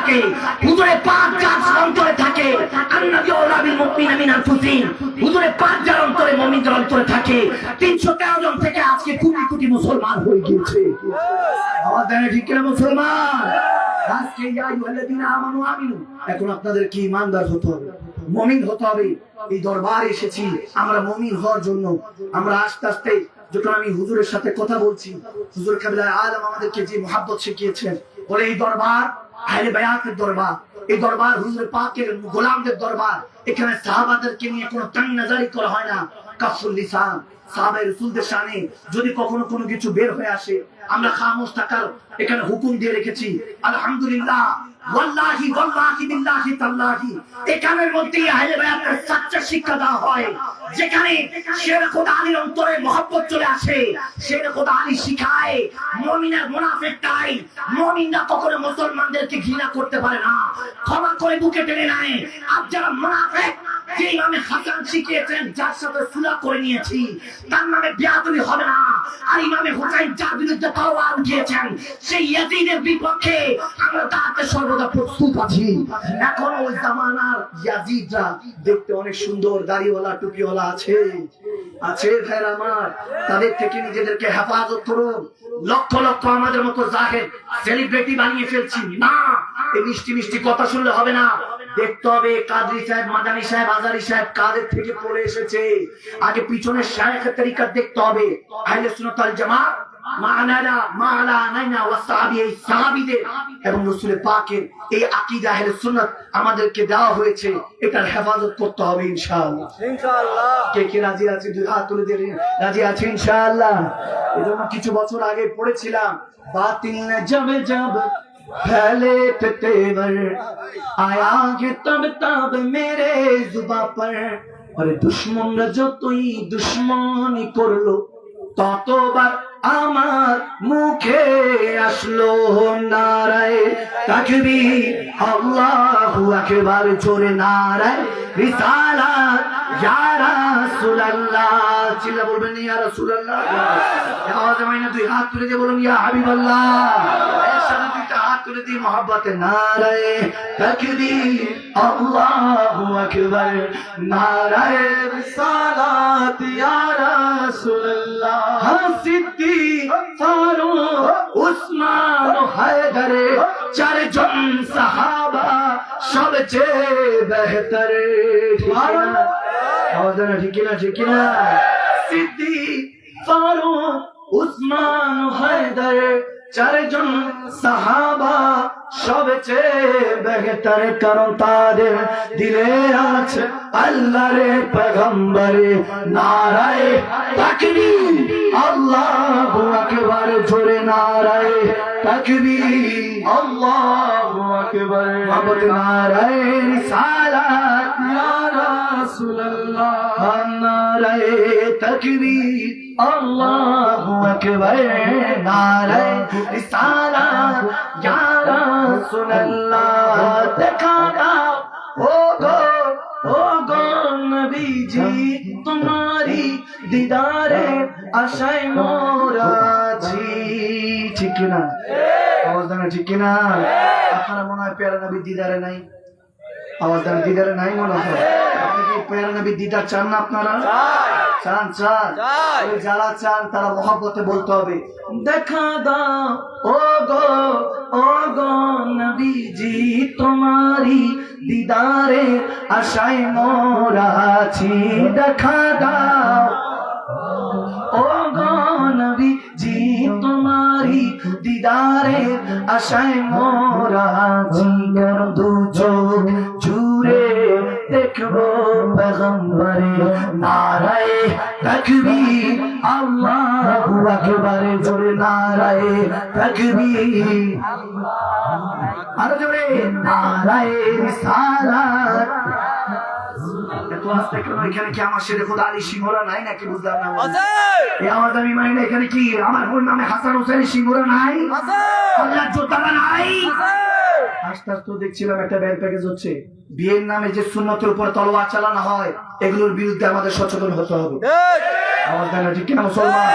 থাকে, হুজুরে পাক যার অন্তরে থাকে, আন্নাবী আওলা বিল মুমিনিনা মিন আনফুসিহিম, হুজুরে পাক যার অন্তরে, মুমিনদের অন্তরে থাকে, 313 জন থেকে আজকে কোটি কোটি মুসলমান হয়ে গিয়েছে। আওয়াজ দেন ঠিক কিনা মুসলমান? আজকে ইয়া আইয়ুহাল্লাযীনা আমানু আমিনু, এখন আপনাদের কি ইমানদার হতে হবে, মুমিন হতে হবে। এই দরবারে এসেছি আমরা মুমিন হওয়ার জন্য। আমরা আস্তে আস্তে যখন আমি হুজুরের সাথে কথা বলছি, হুজুর কাবিলায় আলম আমাদেরকে যে মুহাব্বত শিখিয়েছেন, বলে এই দরবার আহলে বায়াতের দরবার, এই দরবার হুজুর পাকের গোলামদের দরবার। এখানে সাহাবাদেরকে নিয়ে কোনো তাংনাজারি করা হয় না। কাফুল লিসান, সাহাবায়ে রাসূলদের শানে যদি কখনো কোনো কিছু বের হয়ে আসে, আমরা খামোশ থাকার এখানে হুকুম দিয়ে রেখেছি। আলহামদুলিল্লাহ, ওয়াল্লাহি ওয়াল্লাহি বিল্লাহি তাআলাহি, এখানের মধ্যে আহলে বায়াতের সচ্চা শিক্ষা দেওয়া হয়। যেখানে শের খোদা আলীর অন্তরে মহব্বত চলে আসে, শের খোদা আলী শিখায় মুমিনের মুনাফিক নাই, মুমিনরা কখনো মুসলমানদেরকে ঘৃণা করতে পারে না, ক্ষমা করে বুকে টেনে নেয়। আর যারা মুনাফিক, যে ইমামে হাসান শিখিয়েছেন, যার সাথে সুলহ করে নিয়েছি, তার নামে বেয়াদবি হবে না। আর ইমামে হুসাইন যার বিরুদ্ধে তলোয়ার উঠিয়েছেন, সেই ইয়াজিদের বিপক্ষে আমরা তাতে সর্বদা প্রস্তুত আছি। এখন ওই জামানার ইয়াজিদরা দেখতে অনেক সুন্দর, দাড়িওয়ালা টুপিওয়ালা আছে আছে ভাইরা আমার, তাদের থেকে নিজেদেরকে হেফাজত করুন। লক্ষ লক্ষ আমাদের মতো জাহের সেলিব্রিটি বানিয়ে ফেলছি না। এই মিষ্টি মিষ্টি কথা শুনলে হবে না, দেখতে হবে কাদরি সাহেব, মাদানী সাহেব, আজারি সাহেব কাদের থেকে পড়ে এসেছে। আগে পিছনের শায়েখের তরিকা দেখতে হবে। আহলে সুন্নাত ওয়াল জামাত সাহাবীদের এবং রাসূল পাকের এই আকীদা আহলে সুন্নাত আমাদেরকে দেওয়া হয়েছে, এটার হেফাজত করতে হবে ইনশাআল্লাহ। কে কে রাজি আছে? দুই হাত তুলে দিয়ে রাজি আছে ইনশাআল্লাহ। এজন্য কিছু বছর আগে পড়েছিলাম, বাতিল নে জব জব फैले थे तेवर आया कि तब मेरे जुबा पर, और दुश्मन जो तुई दुश्मनी करलो ততবার আমার মুখে আসলো নারায়ে তাকবীর, আল্লাহু আকবার, জোরে নারায়ে রিসালাত, ইয়া রাসূলুল্লাহ। চিল্লা বলবেন ইয়া রাসূলুল্লাহ। আওয়াজ মাইনা দুই হাত তুলে দিয়ে বলুন ইয়া হাবিবাল্লাহ। একসাথে দুইটা হাত তুলে দিয়ে মহব্বতে নারায়ে তাকবীর, আল্লাহু আকবার, নারায়ে রিসালাত, ইয়া রাসূলুল্লাহ। সিদ্দিক, ফারুক, উসমান, হায়দার, চারজন সাহাবা সবচেয়ে বেহতর। ঠিক কিনা? ঠিক কিনা? সিদ্দিক, ফারুক, উসমান, হায়দার, চারজন সাহাবা সবচেয়ে বেহতর, কারণ তাদের দিলে আছে আল্লাহর পয়গম্বরে। নারায়ে তাকবীর, আল্লাহু আকবার, জোরে নারায়ে তাকবীর, আল্লাহু আকবার, মহব্বত নারায়ে রিসালাত, ইয়া রাসূলুল্লাহ, নারায়ে তাকবীর, আল্লাহু আকবার, নারায়ে রিসালাত, ইয়া রাসূলুল্লাহ। দেখা দাও ও গো নবীজি, তোমারি দিদারে আশায় মোরা আছি। ঠিক কিনা? আওয়াজ দেন ঠিক কিনা? আপনারা মনে হয় প্যারা নবীর দিদারে নাই? আওয়াজ দেন দিদারে নাই মনে হয়? আপনি কি প্যারা নবীর দিদার চান না? আপনারা চান? চান? যারা চান তারা মহব্বতে বলতে হবে, দেখা দাও ও গো নবীজি, তোমারি দিদারে আশায় মোরা আছি। দেখা দাও ও গো নবীজি, তোমারি দিদারে আশায় মোরা আছি। দু চোখ জুড়ে দেখবো পয়গম্বরে। নারায়ে তাকবীর, আল্লাহু আকবার, জোরে নারায়ে তাকবীর, আরো জোরে নারায়ে রিসালাত। এত আস্তে কেন? এখানে কি আমার শেরে খোদা আলী সিংহরা নাই নাকি? বুঝলাম না। এই আওয়াজ আমি মানি না। এখানে কি আমার ওর নামে হাসান হোসেন সিংহরা নাই? আল্লাহর জোতারা নাই? আস্তে আস্তে দেখছিলাম একটা ব্যাংক প্যাকেজ হচ্ছে, বিয়ের নামে যে সুন্নতের উপর তলোয়ার চালানো হয়, এগুলোর বিরুদ্ধে আমাদের সচেতন হতে হবে। আওয়াজ দেন ঠিক কিনা মুসলমান?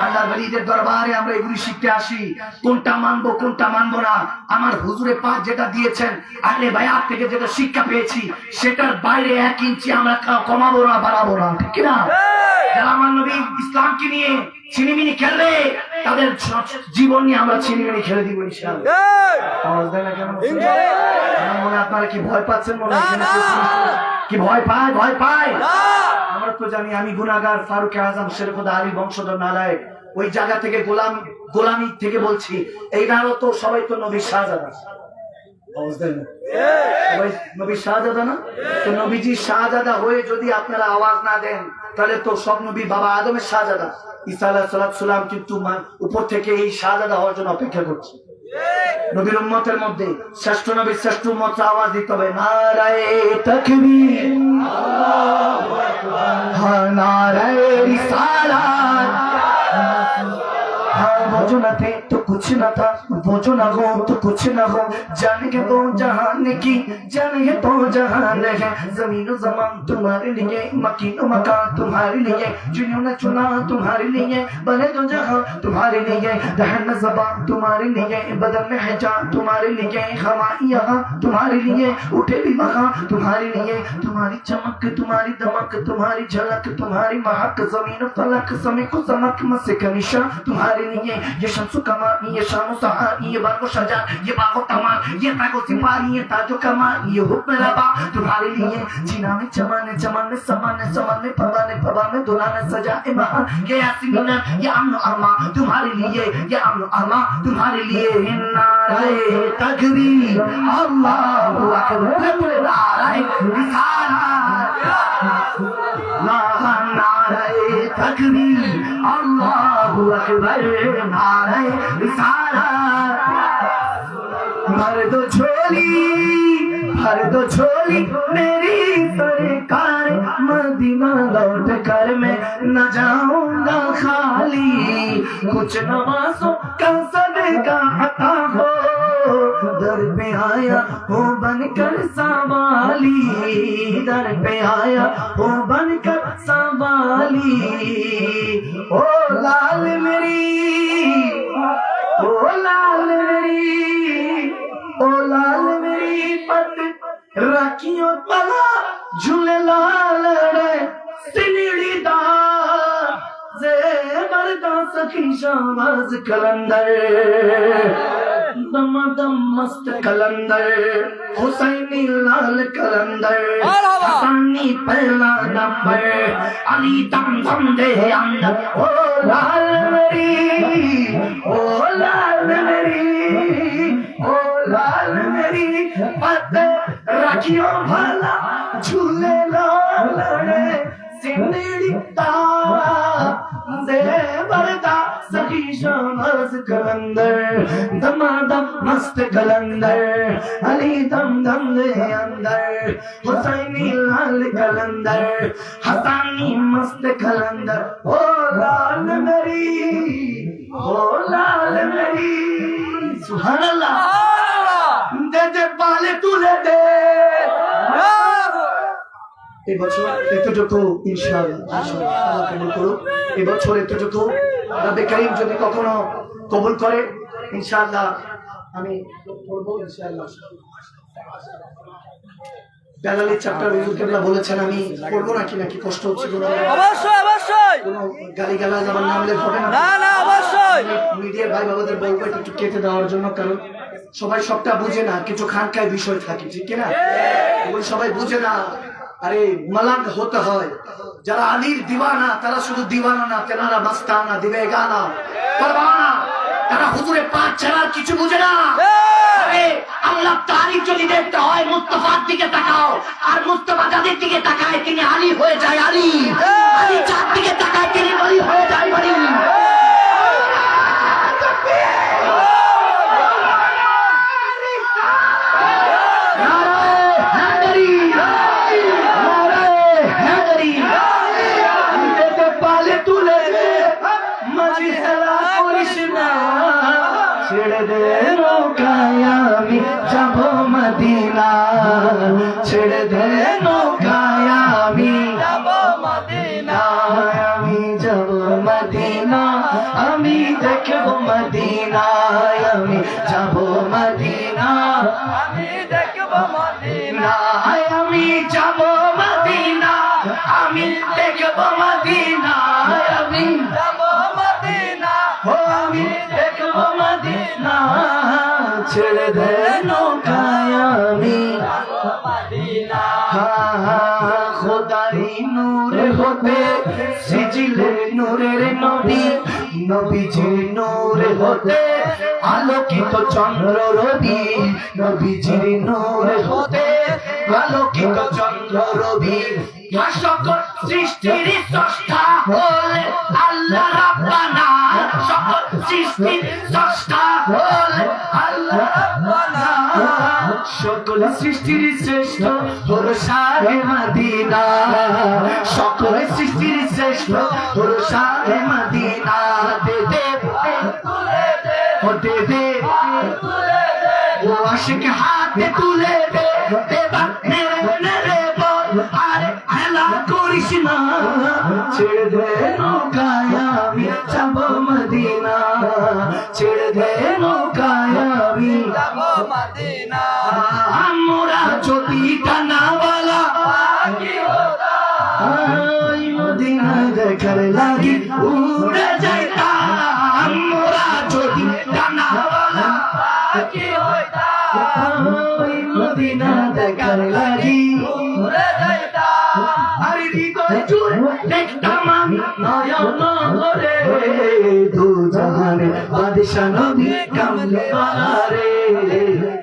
আল্লাহর ওলিদের দরবারে আমরা এগুলি শিখতে আসি, কোনটা মানবো কোনটা মানবো না। আমার হুজুরে পাক যেটা দিয়েছেন, আরে ভাই আপ থেকে যেটা শিক্ষা পেয়েছি, সেটার বাইরে 1 ইঞ্চি আমরা কমাবো না বাড়াবো না, ঠিক কিনা? যারা আমার নবী ইসলামকে নিয়ে ছিনিমিনি খেলবে, তাদের জীবন নিয়ে আমরা ছিনিমিনি খেলে দিব ইনশাআল্লাহ। আওয়াজ দেন না কেন মুসলমান? আমার মনে আপনারা কি ভয় পাচ্ছেন? মনে হয় কি ভয় পায়? ভয় পায়? আমরা তো জানি আমি গুনাহগার, ফারুক আজম শেরখুদা আলী বংশধর নালায়েক। ওই জায়গা থেকে গোলামি থেকে বলছি, এইনারও তো সবাই তো নবীর শাহজাদা। সবাই নবীর শাহজাদা না? তো নবীজি শাহজাদা হয়ে যদি আপনারা আওয়াজ না দেন, তাহলে তো সব নবী বাবা আদমের শাহজাদা। ঈসা আলাইহিস সালাম কিন্তু উপর থেকে এই শাহজাদা হওয়ার জন্য অপেক্ষা করছে। নবীর উম্মতের মধ্যে শ্রেষ্ঠ নবীর শ্রেষ্ঠ উম্মত আওয়াজ দিতে হবে, নারায়ে তাকবীর, আল্লাহু আকবার, নারায়ে রিসালাত। बोझो न थे तो कुछ न था, बोझो न हो तो कुछ न हो, जाने तो जहान की जाने तो जहान है। जमीन जमान तुम्हारे लिए, मकीन मकान तुम्हारे लिए, जिन्होंने चुना तुम्हारे लिए, बने तो जहां तुम्हारे लिए, दहन ज़बान तुम्हारे लिए, बदन में है जान तुम्हारे लिए, हमारी यहाँ तुम्हारे लिए, उठे भी वहाँ तुम्हारे लिए, तुम्हारी चमक तुम्हारी दमक तुम्हारी झलक तुम्हारी महक, जमीन फलक समय को समक मसे का निशान तुम्हारे लिए, ये शम्सु कमाल ये शानो सहार ये बागो शजा ये बागो कमाल ये तागो सिपाही ये ताजो कमाल ये हुक्म रबा तुम्हारे लिए, जीना में चमाने चमाने समाने समाने पवाने पवाने दुलाने सजाए महान, ये यासीमीना ये अमन अरमा तुम्हारे लिए, ये अमन अरमा तुम्हारे लिए। नाराए तकबीर, अल्लाहु अकबर, नाराए रिसालत, नाराए तकबीर, अल्लाहु अकबर, नाराए रिसालत। भर दो झोली मेरी सरकार, मदीना लौट कर मैं न जाऊंगा खाली, कुछ नवाज़ों का सदका अता हो, दर पे आया हो बनकर सवाली, दर पे आया हो बनकर सवाली। ओ लाल मेरी, ओ लाल मेरी, ओ लाल मेरी पत राखियों पला झूले लाल रे सिनड़ी दा ज़ेबरदा सखी शाहबाज कलंदर, दम मस्त कलंदर, हुसैनी लाल कलंदर, हसानी पहला नंबर, अली दम दे अंदर। ओ लाल मेरी, ओ लाल मेरी, ओ लाल मेरी पत राखियों भला झूले लाल रे सिंदड़ी तारा ज़ेबरदा सखी शाहबाज कलंदर, दमादम मस्त कलंदर, अली दम दे अंदर, हुसैनी लाल कलंदर, हसानी मस्त कलंदर। ओ लाल मेरी, ओ लाल मेरी, सुभान अल्लाह, दे दे पाले तुले दे। এবছর এতটুকু ইনশাআল্লাহ আল্লাহ কবুল করুক। এবছর এতটুকু রব্বে কারীম যদি কখনো কবুল করে ইনশাআল্লাহ আমি পড়ব ইনশাআল্লাহ। বেলালি চ্যাপ্টার হুজুর কেবলা বলেছেন আমি পড়বো নাকি নাকি কষ্ট হচ্ছে? অবশ্যই অবশ্যই, কোনো গালিগালাজ আমার নামলে হবে না? না না অবশ্যই। মিডিয়ার ভাই বাবাদের বলবো একটু কেটে দেওয়ার জন্য, কারণ সবাই সবটা বুঝে না, কিছু খানকায় বিষয় থাকে, ঠিক না? এগুলো সবাই বুঝে না। আরে মালাক হতে হয়, যারা আলীর দিওয়ানা তারা শুধু দিওয়ানা না, তেনারা মাস্তানা দিবেগানা পরওয়ানা, তারা হুজুরে পাক ছাড়া কিছু বুঝে না। আরে আল্লাহ তারিখ যদি দেখতে হয় মুস্তাফার দিকে তাকাও, আর মুস্তাফা যাদের দিকে তাকায় তিনি আলী হয়ে যায় আলী, আলী যার দিকে তাকায় তিনি ওলি হয়ে যায় ওলি। ছেড়ে দে নৌকায় আমি যাব মদিনা, ছেড়ে দে নৌকায় আমি যাব মদিনা, আমি যাব আমি দেখব মদিনা আমি যাব মদিনা আমি দেখব মদিনা আমি যাব মদিনা আমি দেখব মদিনা ছেড়ে দে নৌকায় আমি মদিনা খোদারি নূর হতে সিজিলে নূরের নবী নবীজি নূর হতে আলোকিত চন্দ্র রবি নবীজির নূর হতে আলোকিত চন্দ্র রবি সকল সৃষ্টির স্রষ্টা হলেন আল্লাহ রাব্বানা সকল সৃষ্টির স্রষ্টা হলেন আল্লাহ রাব্বানা সকল সৃষ্টির শ্রেষ্ঠ হল শাহে মদিনা সকল সৃষ্টির শ্রেষ্ঠ হল শাহে মদিনা দে দে ও দে দে ও আশিক হাতে তুলে দে এবার নেড়ে নেড়ে বল আরে হেলা করিস না ছেড়ে দে নৌকায় আমি যাব মদিনা ছেড়ে দে নৌকায় আমি যাব মদিনা আমরা যদি ডানাওয়ালা কি হতো ওই মদিনা দেখার লাগি উড়ে যাইতাম আমরা যদি ডানাওয়ালা কি হইতাম ওই মদিনা দেখার লাগি উড়ে যাইতাম আরে হৃদয় জুড়ে দেখতাম আমি নয়ন ভরে দু জাহানের বাদশা নবী কামলিওয়ালা রে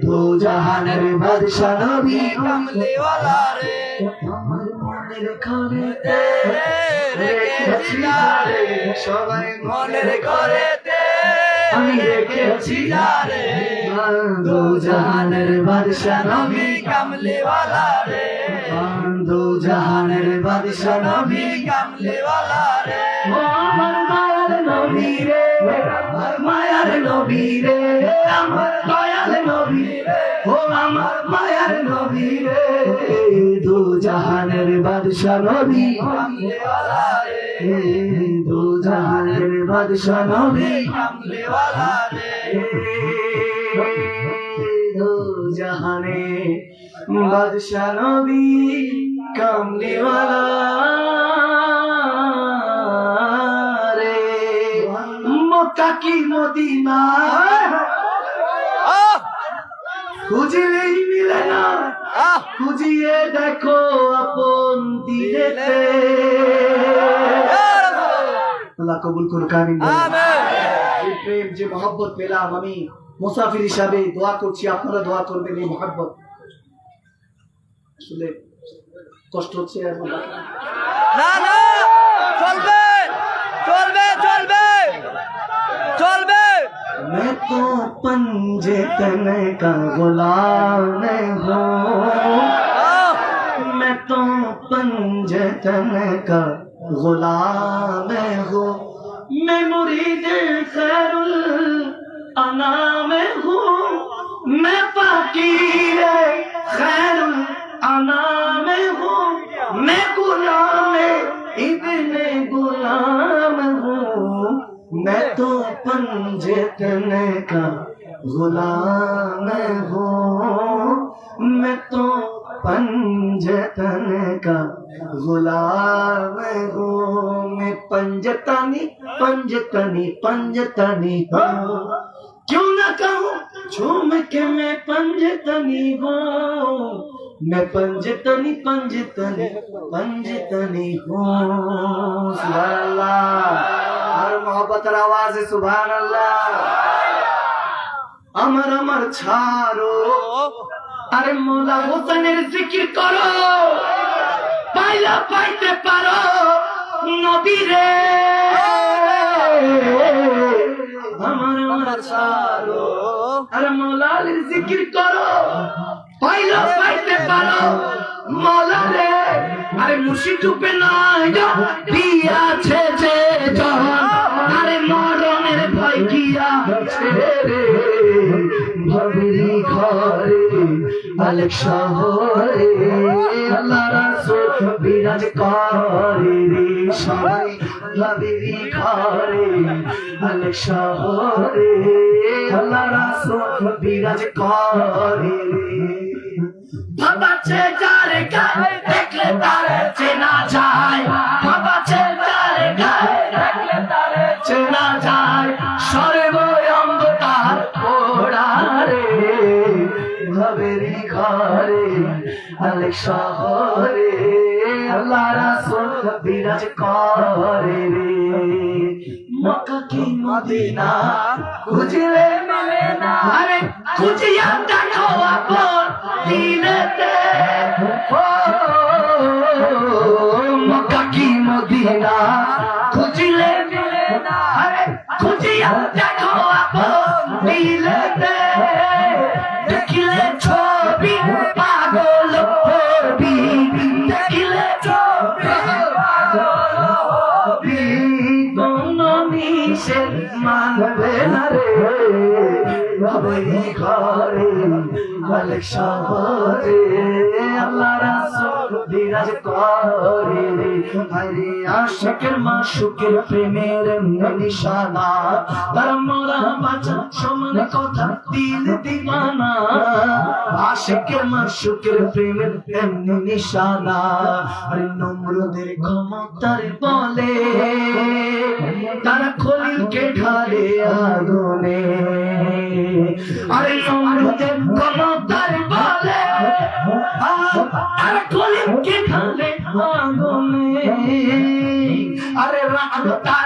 দু জাহানের বাদশা নবী কামলিওয়ালা রে আমার মনের ঘরে রেখেছি রে সবাই মনের ঘরেতে আমি রেখেছি রে দু জাহানের বাদশা নবী কামলিওয়ালা রে দু জাহানের বাদশা নবী কামলিওয়ালা রে ও আমার মায়ার নবী রে আমার মায়ার নবী রে আমার দয়াল নবী রে ও আমার মায়ার নবী রে দু জাহানের বাদশা নবী কামলিওয়ালা রে দু জাহানের বাদশা নবী কামলিওয়ালা রে দু জাহানে বাদশা নবী কামলিওয়ালা রে মক্কা কি মদিনা খুঁজলেই মিলে না খুঁজিয়ে দেখো আপন দিলেতে আল্লাহ কবুল করুক আমিন আমিন এই প্রেম যে মহব্বত পেলাম আমি মুসাফির হিসাবে দোয়া করছি আপনারা দোয়া করবেন এই মহব্বত আসলে কষ্ট হচ্ছে আর না না চলবে চলবে চলবে চলবে मैं तो पंजे तने का गुलाम हूँ मैं तो पंजे तने का गुलाम हूँ मैं मुरीद खैरुल अनाम हूँ मैं फकीर खैरुल अनाम हूँ मैं गुलाम इब्ने गुलाम हूँ मैं तो पंजतन का गुलाम हूँ मैं तो पंजतन का गुलाम हूँ मैं पंजतनी पंजतनी पंजतनी हूँ क्यों न कहूँ झूम के मैं पंजतनी हूँ मैं पंजतनी पंजतनी पंजतनी हूँ सुभान अल्लाह और मोहब्बत आवाज है सुभान अल्लाह अमर अमर छारो अरे मौला हुसैনের জিকির করো পাইলা পাইতে পারো নবী রে আমার আমার ছাড়ো আরে মৌলা আলীর জিকির করো পাইলা পাইতে পারো মৌলা রে আরে মুর্শিদ রূপে নাই গো দিয়াছে যে জাহান আরে মরণের ভয় কি আছে রে ভাবিরি ঘরে মালিক শহরে আল্লাহ রাসূল বিরাজ করে রে সবাই নবীর ঘরে আলেক শহরে আল্লাহ রাসূল বিরাজ করে ভাবাচ্ছে যার গায়ে দেখলে তার চেনা যায় ভাবাচ্ছে যার গায়ে দেখলে তার চেনা যায় সর্বঙ্গ তার পোড়ারে নবীর ঘরে আলেক শহরে আল্লাহ রাসূল বিরাজ করে রে মক্কা কি মদিনা খুঁজলে মেলে না আরে খুঁজিয়া দেখো আপন দিলেতে ও মক্কা কি মদিনা খুঁজলে মেলে না আরে খুঁজিয়া দেখো আপন দিলেতে দেখিলে ছবি পাগল হবি দেখিলে ছবি পাগল হবি কোন নিষে মানবে না রে নবীর ঘরে আলেক শহরে আল্লাহ রাসূল বিরাজ করে রে আরে আশিকের মাশুকের প্রেমের নিশানা তার মোরা বাঁচা সমান কথা দিল দিওয়ানা আশিকের মাশুকের প্রেমের এমনি নিশানা আরে নমরুদের ক্ষমতার বলে তারা খলিলকে ঢালে আগুনে আরে নমরুদের ক্ষমতার বলে তারা খলিলকে ঢালে আগুনে আরে রাখতা